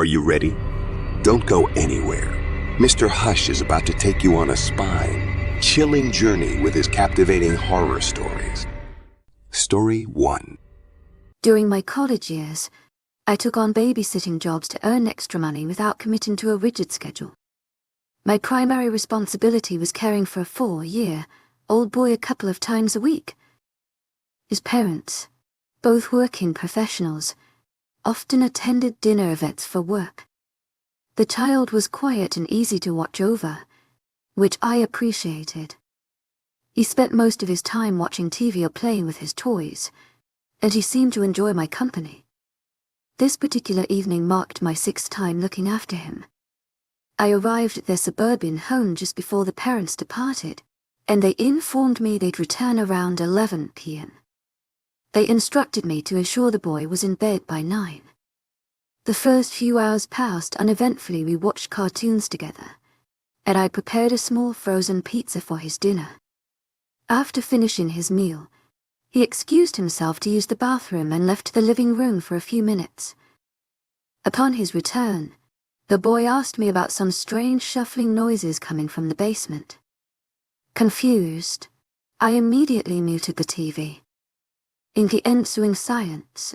Are you ready? Don't go anywhere. Mr. Hush is about to take you on a spine-chilling journey with his captivating horror stories. Story 1. During my college years, I took on babysitting jobs to earn extra money without committing to a rigid schedule. My primary responsibility was caring for a 4-year-old boy a couple of times a week. His parents, both working professionals, often attended dinner events for work. The child was quiet and easy to watch over, which I appreciated. He spent most of his time watching TV or playing with his toys, and he seemed to enjoy my company. This particular evening marked my 6th time looking after him. I arrived at their suburban home just before the parents departed, and they informed me they'd return around 11 p.m. They instructed me to ensure the boy was in bed by 9. The first few hours passed uneventfully. We watched cartoons together, and I prepared a small frozen pizza for his dinner. After finishing his meal, he excused himself to use the bathroom and left the living room for a few minutes. Upon his return, the boy asked me about some strange shuffling noises coming from the basement. Confused, I immediately muted the TV. In the ensuing silence,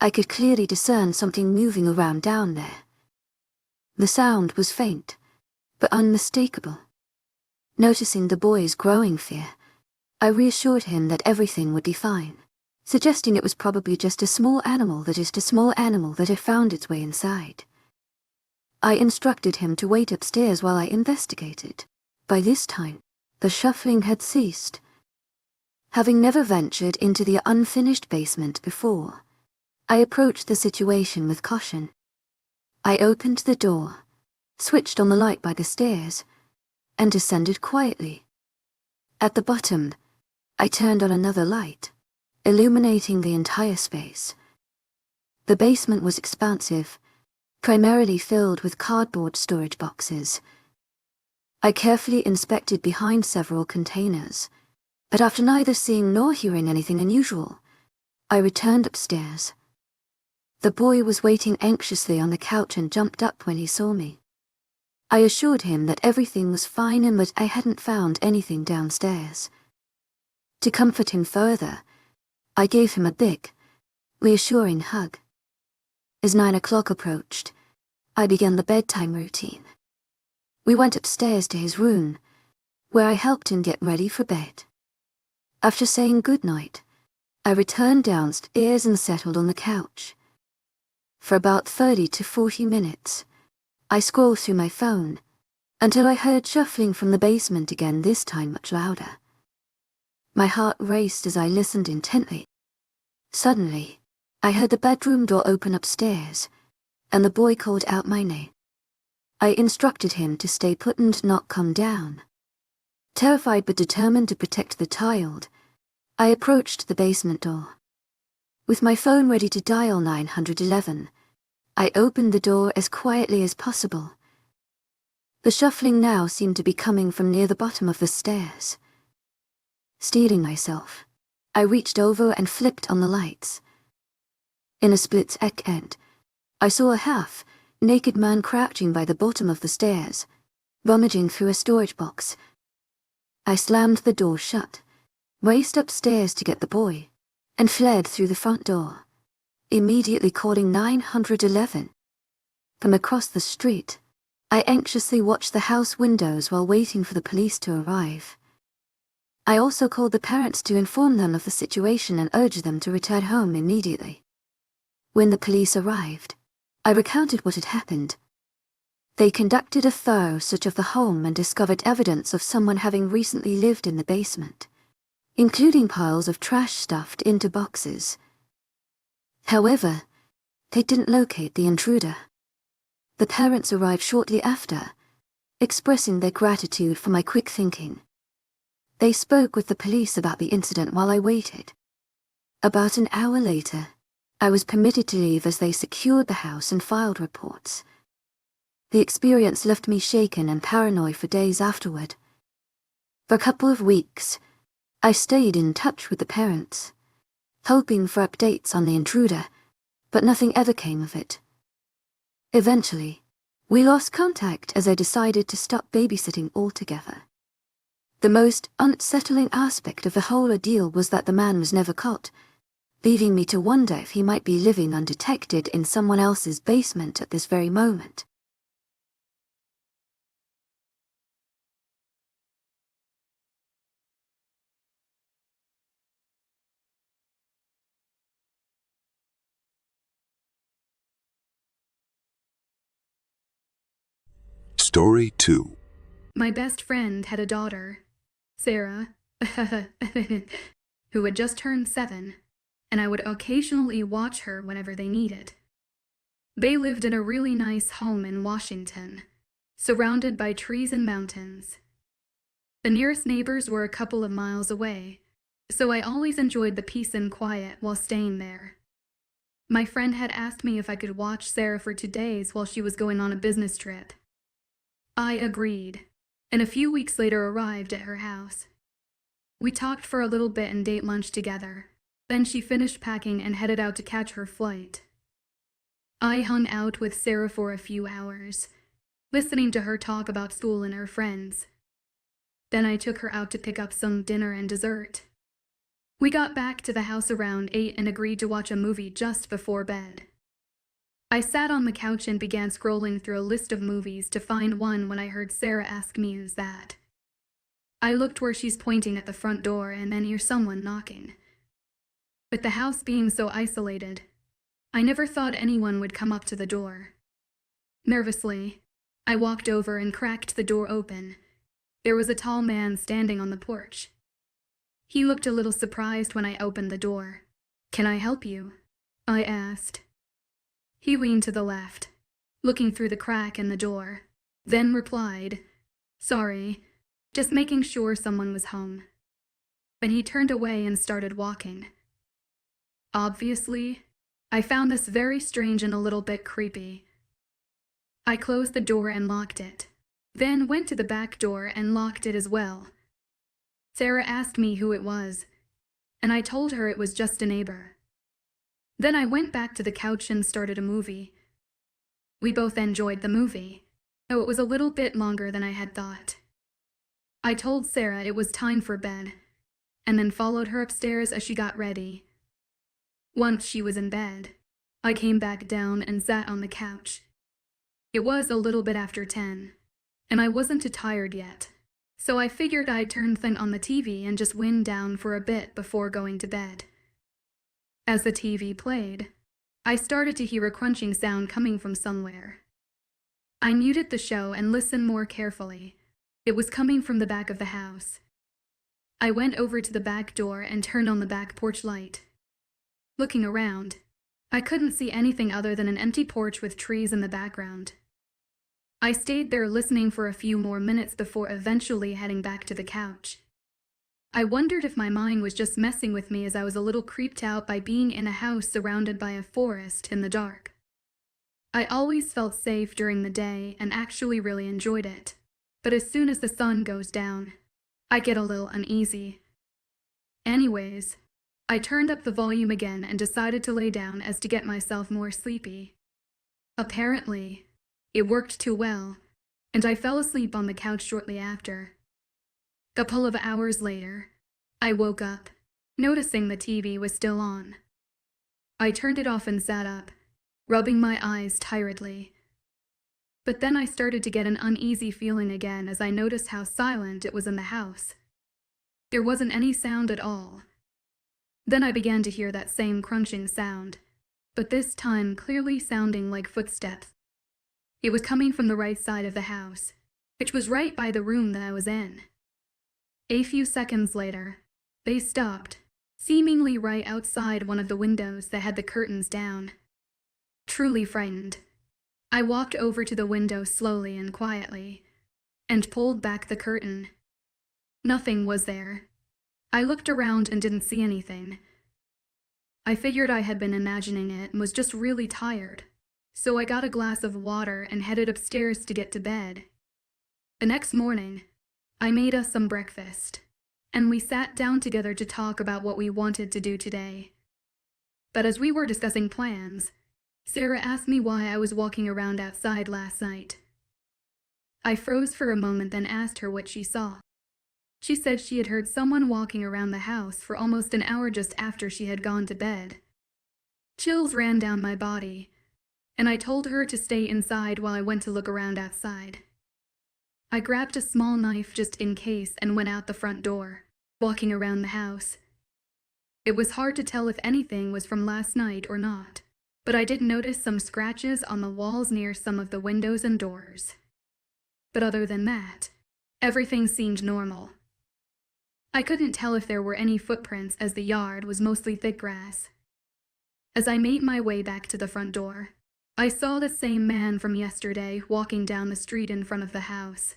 I could clearly discern something moving around down there. The sound was faint, but unmistakable. Noticing the boy's growing fear, I reassured him that everything would be fine, suggesting it was probably just a small animal that had found its way inside. I instructed him to wait upstairs while I investigated. By this time, the shuffling had ceased. Having never ventured into the unfinished basement before, I approached the situation with caution. I opened the door, switched on the light by the stairs, and descended quietly. At the bottom, I turned on another light, illuminating the entire space. The basement was expansive, primarily filled with cardboard storage boxes. I carefully inspected behind several containers, but after neither seeing nor hearing anything unusual, I returned upstairs. The boy was waiting anxiously on the couch and jumped up when he saw me. I assured him that everything was fine and that I hadn't found anything downstairs. To comfort him further, I gave him a big, reassuring hug. As 9 o'clock approached, I began the bedtime routine. We went upstairs to his room, where I helped him get ready for bed. After saying goodnight, I returned downstairs and settled on the couch. For about 30 to 40 minutes, I scrolled through my phone until I heard shuffling from the basement again, this time much louder. My heart raced as I listened intently. Suddenly, I heard the bedroom door open upstairs, and the boy called out my name. I instructed him to stay put and not come down. Terrified but determined to protect the child, I approached the basement door. With my phone ready to dial 911, I opened the door as quietly as possible. The shuffling now seemed to be coming from near the bottom of the stairs. Steeling myself, I reached over and flipped on the lights. In a split second, I saw a half-naked man crouching by the bottom of the stairs, rummaging through a storage box. I slammed the door shut, raced upstairs to get the boy, and fled through the front door, immediately calling 911. From across the street, I anxiously watched the house windows while waiting for the police to arrive. I also called the parents to inform them of the situation and urged them to return home immediately. When the police arrived, I recounted what had happened. They conducted a thorough search of the home and discovered evidence of someone having recently lived in the basement, including piles of trash stuffed into boxes. However, they didn't locate the intruder. The parents arrived shortly after, expressing their gratitude for my quick thinking. They spoke with the police about the incident while I waited. About an hour later, I was permitted to leave as they secured the house and filed reports. The experience left me shaken and paranoid for days afterward. For a couple of weeks, I stayed in touch with the parents, hoping for updates on the intruder, but nothing ever came of it. Eventually, we lost contact as I decided to stop babysitting altogether. The most unsettling aspect of the whole ordeal was that the man was never caught, leaving me to wonder if he might be living undetected in someone else's basement at this very moment. Story 2. My best friend had a daughter, Sarah, who had just turned 7, and I would occasionally watch her whenever they needed. They lived in a really nice home in Washington, surrounded by trees and mountains. The nearest neighbors were a couple of miles away, so I always enjoyed the peace and quiet while staying there. My friend had asked me if I could watch Sarah for 2 days while she was going on a business trip. I agreed, and a few weeks later arrived at her house. We talked for a little bit and ate lunch together. Then she finished packing and headed out to catch her flight. I hung out with Sarah for a few hours, listening to her talk about school and her friends. Then I took her out to pick up some dinner and dessert. We got back to the house around 8 and agreed to watch a movie just before bed. I sat on the couch and began scrolling through a list of movies to find one when I heard Sarah ask me who's that. I looked where she's pointing at the front door and then hear someone knocking. With the house being so isolated, I never thought anyone would come up to the door. Nervously, I walked over and cracked the door open. There was a tall man standing on the porch. He looked a little surprised when I opened the door. "Can I help you?" I asked. He leaned to the left, looking through the crack in the door, then replied, "Sorry, just making sure someone was home." Then he turned away and started walking. Obviously, I found this very strange and a little bit creepy. I closed the door and locked it, then went to the back door and locked it as well. Sarah asked me who it was, and I told her it was just a neighbor. Then I went back to the couch and started a movie. We both enjoyed the movie, though it was a little bit longer than I had thought. I told Sarah it was time for bed, and then followed her upstairs as she got ready. Once she was in bed, I came back down and sat on the couch. It was a little bit after 10, and I wasn't too tired yet, so I figured I'd turn thing on the TV and just wind down for a bit before going to bed. As the TV played, I started to hear a crunching sound coming from somewhere. I muted the show and listened more carefully. It was coming from the back of the house. I went over to the back door and turned on the back porch light. Looking around, I couldn't see anything other than an empty porch with trees in the background. I stayed there listening for a few more minutes before eventually heading back to the couch. I wondered if my mind was just messing with me as I was a little creeped out by being in a house surrounded by a forest in the dark. I always felt safe during the day and actually really enjoyed it, but as soon as the sun goes down, I get a little uneasy. Anyways, I turned up the volume again and decided to lay down as to get myself more sleepy. Apparently, it worked too well, and I fell asleep on the couch shortly after. A couple of hours later, I woke up, noticing the TV was still on. I turned it off and sat up, rubbing my eyes tiredly. But then I started to get an uneasy feeling again as I noticed how silent it was in the house. There wasn't any sound at all. Then I began to hear that same crunching sound, but this time clearly sounding like footsteps. It was coming from the right side of the house, which was right by the room that I was in. A few seconds later, they stopped, seemingly right outside one of the windows that had the curtains down. Truly frightened, I walked over to the window slowly and quietly, and pulled back the curtain. Nothing was there. I looked around and didn't see anything. I figured I had been imagining it and was just really tired, so I got a glass of water and headed upstairs to get to bed. The next morning, I made us some breakfast, and we sat down together to talk about what we wanted to do today. But as we were discussing plans, Sarah asked me why I was walking around outside last night. I froze for a moment, then asked her what she saw. She said she had heard someone walking around the house for almost an hour just after she had gone to bed. Chills ran down my body, and I told her to stay inside while I went to look around outside. I grabbed a small knife just in case and went out the front door, walking around the house. It was hard to tell if anything was from last night or not, but I did notice some scratches on the walls near some of the windows and doors. But other than that, everything seemed normal. I couldn't tell if there were any footprints as the yard was mostly thick grass. As I made my way back to the front door, I saw the same man from yesterday walking down the street in front of the house.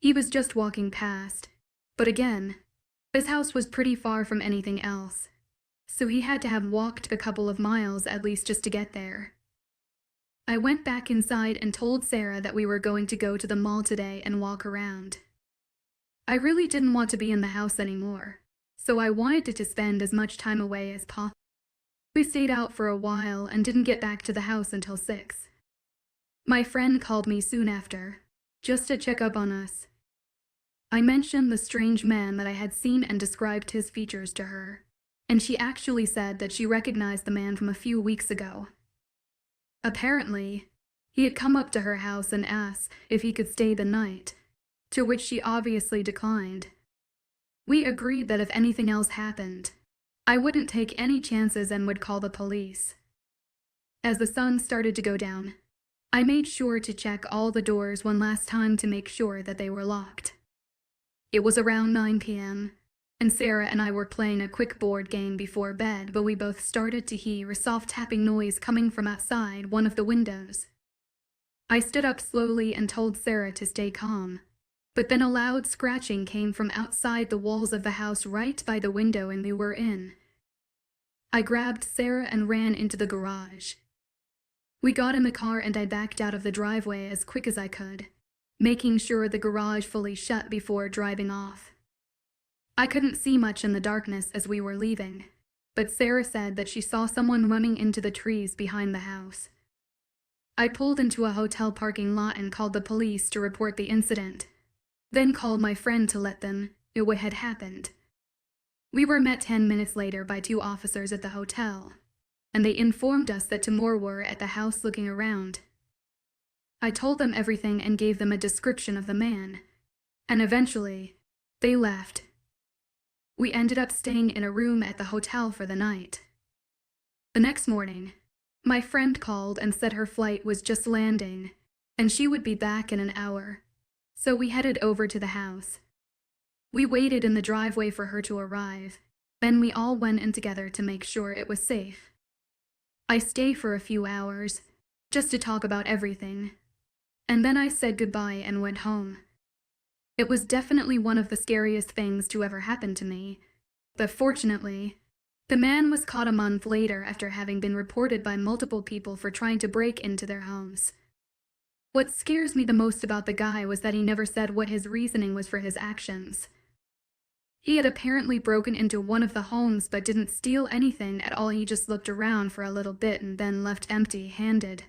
He was just walking past, but again, his house was pretty far from anything else, so he had to have walked a couple of miles at least just to get there. I went back inside and told Sarah that we were going to go to the mall today and walk around. I really didn't want to be in the house anymore, so I wanted to spend as much time away as possible. We stayed out for a while and didn't get back to the house until 6. My friend called me soon after, just to check up on us. I mentioned the strange man that I had seen and described his features to her, and she actually said that she recognized the man from a few weeks ago. Apparently, he had come up to her house and asked if he could stay the night, to which she obviously declined. We agreed that if anything else happened, I wouldn't take any chances and would call the police. As the sun started to go down, I made sure to check all the doors one last time to make sure that they were locked. It was around 9 p.m., and Sarah and I were playing a quick board game before bed, but we both started to hear a soft tapping noise coming from outside one of the windows. I stood up slowly and told Sarah to stay calm, but then a loud scratching came from outside the walls of the house right by the window and we were in. I grabbed Sarah and ran into the garage. We got in the car and I backed out of the driveway as quick as I could, making sure the garage fully shut before driving off. I couldn't see much in the darkness as we were leaving, but Sarah said that she saw someone running into the trees behind the house. I pulled into a hotel parking lot and called the police to report the incident, then called my friend to let them know what had happened. We were met 10 minutes later by 2 officers at the hotel, and they informed us that 2 more were at the house looking around. I told them everything and gave them a description of the man, and eventually, they left. We ended up staying in a room at the hotel for the night. The next morning, my friend called and said her flight was just landing, and she would be back in an hour, so we headed over to the house. We waited in the driveway for her to arrive, then we all went in together to make sure it was safe. I stayed for a few hours, just to talk about everything, and then I said goodbye and went home. It was definitely one of the scariest things to ever happen to me, but fortunately, the man was caught a month later after having been reported by multiple people for trying to break into their homes. What scares me the most about the guy was that he never said what his reasoning was for his actions. He had apparently broken into one of the homes but didn't steal anything at all. He just looked around for a little bit and then left empty-handed.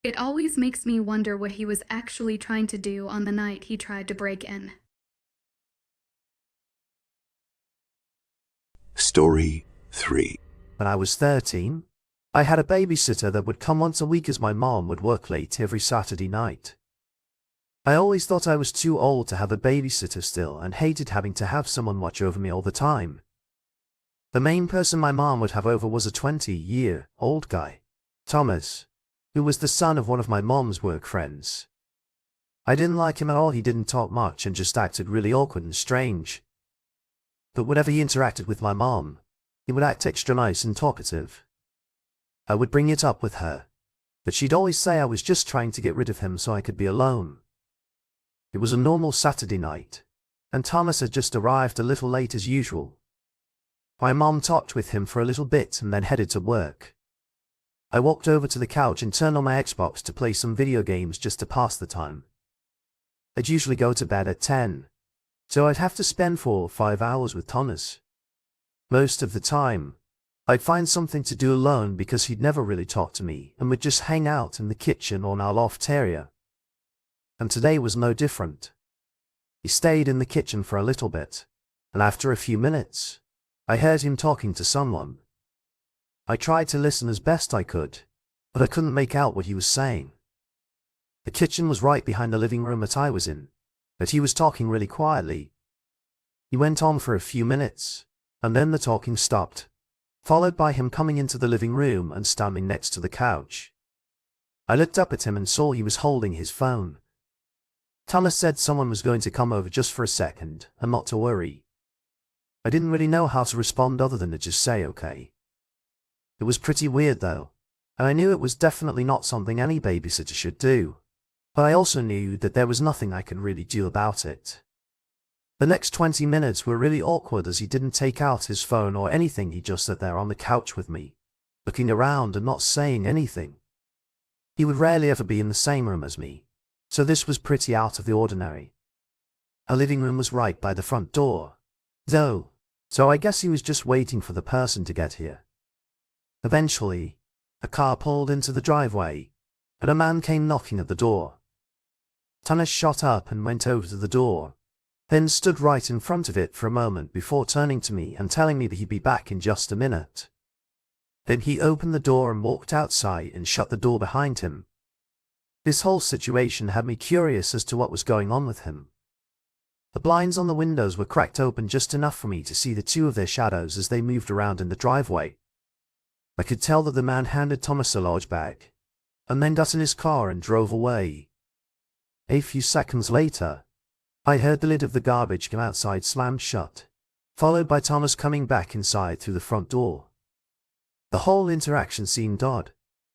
It always makes me wonder what he was actually trying to do on the night he tried to break in. Story 3. When I was 13, I had a babysitter that would come once a week as my mom would work late every Saturday night. I always thought I was too old to have a babysitter still and hated having to have someone watch over me all the time. The main person my mom would have over was a 20-year-old guy, Thomas, who was the son of one of my mom's work friends. I didn't like him at all. He didn't talk much and just acted really awkward and strange. But whenever he interacted with my mom, he would act extra nice and talkative. I would bring it up with her, but she'd always say I was just trying to get rid of him so I could be alone. It was a normal Saturday night, and Thomas had just arrived a little late as usual. My mom talked with him for a little bit and then headed to work. I walked over to the couch and turned on my Xbox to play some video games just to pass the time. I'd usually go to bed at 10, so I'd have to spend 4 or 5 hours with Thomas. Most of the time, I'd find something to do alone because he'd never really talk to me and would just hang out in the kitchen or in our loft area. And today was no different. He stayed in the kitchen for a little bit, and after a few minutes, I heard him talking to someone. I tried to listen as best I could, but I couldn't make out what he was saying. The kitchen was right behind the living room that I was in, but he was talking really quietly. He went on for a few minutes, and then the talking stopped, followed by him coming into the living room and standing next to the couch. I looked up at him and saw he was holding his phone. Thomas said someone was going to come over just for a second, and not to worry. I didn't really know how to respond other than to just say okay. It was pretty weird though, and I knew it was definitely not something any babysitter should do, but I also knew that there was nothing I could really do about it. The next 20 minutes were really awkward as he didn't take out his phone or anything. He just sat there on the couch with me, looking around and not saying anything. He would rarely ever be in the same room as me, so this was pretty out of the ordinary. Our living room was right by the front door, though, so I guess he was just waiting for the person to get here. Eventually, a car pulled into the driveway, and a man came knocking at the door. Thomas shot up and went over to the door, then stood right in front of it for a moment before turning to me and telling me that he'd be back in just a minute. Then he opened the door and walked outside and shut the door behind him. This whole situation had me curious as to what was going on with him. The blinds on the windows were cracked open just enough for me to see the two of their shadows as they moved around in the driveway. I could tell that the man handed Thomas a large bag, and then got in his car and drove away. A few seconds later, I heard the lid of the garbage come outside slammed shut, followed by Thomas coming back inside through the front door. The whole interaction seemed odd,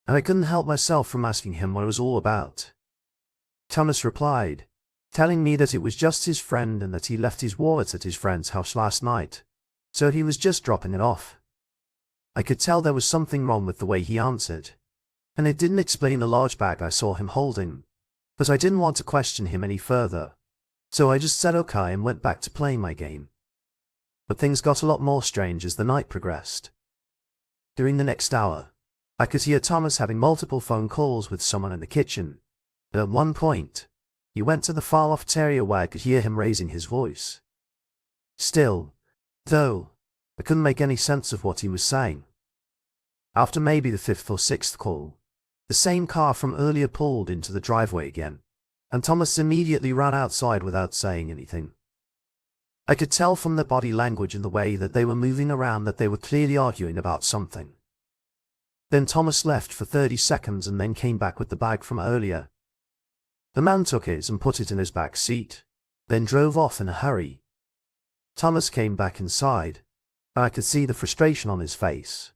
and I couldn't help myself from asking him what it was all about. Thomas replied, telling me that it was just his friend and that he left his wallet at his friend's house last night, so he was just dropping it off. I could tell there was something wrong with the way he answered, and it didn't explain the large bag I saw him holding, but I didn't want to question him any further, so I just said okay and went back to playing my game. But things got a lot more strange as the night progressed. During the next hour, I could hear Thomas having multiple phone calls with someone in the kitchen, and at one point, he went to the far-off area where I could hear him raising his voice. Still, though, I couldn't make any sense of what he was saying. After maybe the fifth or sixth call, the same car from earlier pulled into the driveway again, and Thomas immediately ran outside without saying anything. I could tell from the body language and the way that they were moving around that they were clearly arguing about something. Then Thomas left for 30 seconds and then came back with the bag from earlier. The man took it and put it in his back seat, then drove off in a hurry. Thomas came back inside, and I could see the frustration on his face.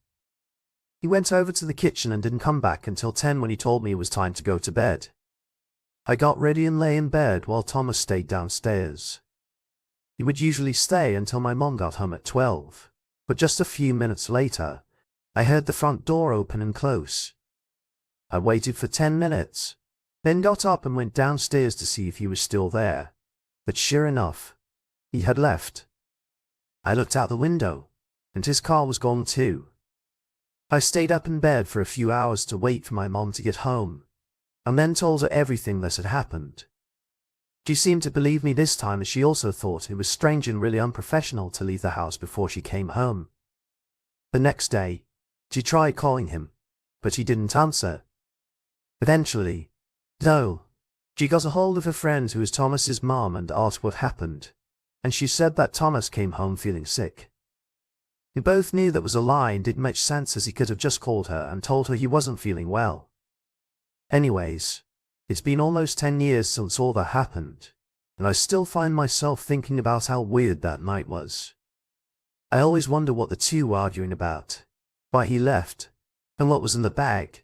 He went over to the kitchen and didn't come back until 10 when he told me it was time to go to bed. I got ready and lay in bed while Thomas stayed downstairs. He would usually stay until my mom got home at 12, but just a few minutes later, I heard the front door open and close. I waited for 10 minutes, then got up and went downstairs to see if he was still there, but sure enough, he had left. I looked out the window, and his car was gone too. I stayed up in bed for a few hours to wait for my mom to get home, and then told her everything that had happened. She seemed to believe me this time, as she also thought it was strange and really unprofessional to leave the house before she came home. The next day, she tried calling him, but he didn't answer. Eventually, though, she got a hold of a friend who was Thomas's mom and asked what happened, and she said that Thomas came home feeling sick. We both knew that was a lie and didn't make sense, as he could have just called her and told her he wasn't feeling well. Anyways, it's been almost 10 years since all that happened, and I still find myself thinking about how weird that night was. I always wonder what the two were arguing about, why he left, and what was in the bag.